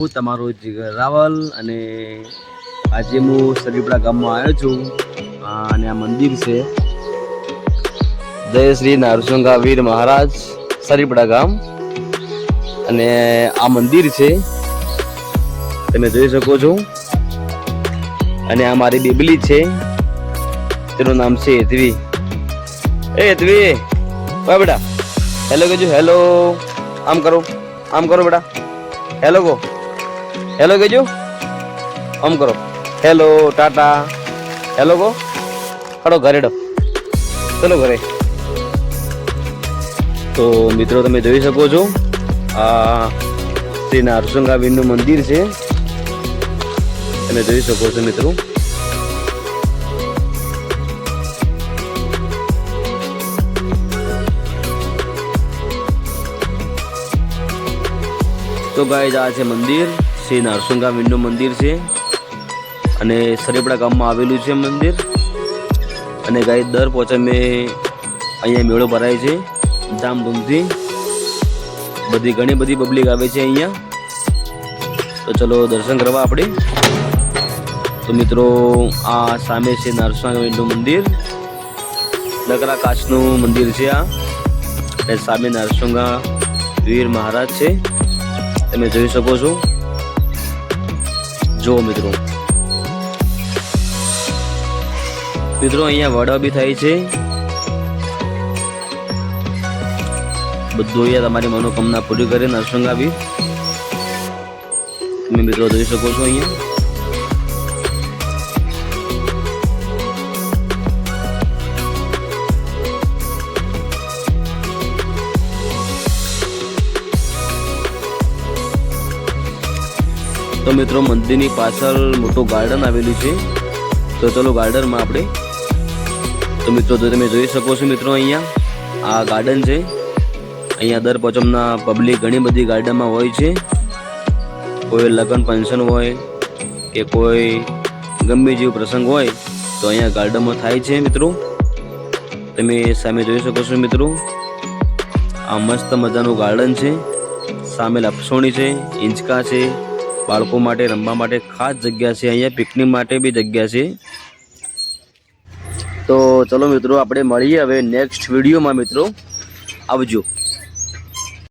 હું તમારો જીગર રાવલ અને આજે હું સરીપડા ગામમાં આવ્યો છું અને આ મંદિર છે જય શ્રી નરસિંહ વીર મહારાજ સરીપડા ગામ અને આ મંદિર છે તમે જોઈ શકો છો અને આ મારી બેબલી છે તેનું નામ છે હેતવી હેતવી વાહ બેટા હેલો કહેજો હેલો આમ કરો બેટા હેલો કહો હેલો કહેજો આમ કરો હેલો ટાટા હેલો કહો હડો ઘરે ડો ચલો ઘરે તો મિત્રો તમે જોઈ શકો છો આ શ્રી નરસિંહ વીરનું મંદિર છે તમે જોઈ શકો છો મિત્રો તો ગાઈઝ આ છે મંદિર શ્રી નરસિંહ વીરનું મંદિર છે અને સરીપડા ગામમાં આવેલું છે મંદિર અને ગાઈઝ દર પોચમે અહીંયા મેળો ભરાય છે ધામધૂમથી ઘણી બધી પબ્લિક આવે છે અહીંયા તો ચલો દર્શન કરવા આપણે તો મિત્રો આ સામે છે નરસિંહ વીરનું મંદિર નકરા કાચનું મંદિર છે આ અને સામે નરસિંહ વીર મહારાજ છે તમે જોઈ શકો છો જો મિત્રો અહીંયા વડા બી થાય છે બધું અહીંયા તમારી મનોકામના પૂરી કરે નરસિંહ વીર તમે મિત્રો જોઈ શકો છો અહીંયા તો મિત્રો મંદિરની પાછળ મોટું ગાર્ડન આવેલું છે તો ચલો ગાર્ડનમાં આપણે તો મિત્રો તમે જોઈ શકો છો મિત્રો અહીંયા આ ગાર્ડન છે અહીંયા દર પોચમના પબ્લિક ઘણી બધી ગાર્ડનમાં હોય છે કોઈ લગ્ન ફંક્શન હોય કે કોઈ ગમે જેવો પ્રસંગ હોય તો અહીંયા ગાર્ડનમાં થાય છે મિત્રો તમે સામે જોઈ શકો છો મિત્રો આ મસ્ત મજાનું ગાર્ડન છે સામે લપસોણી છે હિંચકા છે બાળકો માટે રમવા માટે ખાસ જગ્યા છે અહીંયા પિકનિક માટે બી જગ્યા છે તો ચલો મિત્રો આપણે મળીએ હવે નેક્સ્ટ વિડીયોમાં મિત્રો આવજો।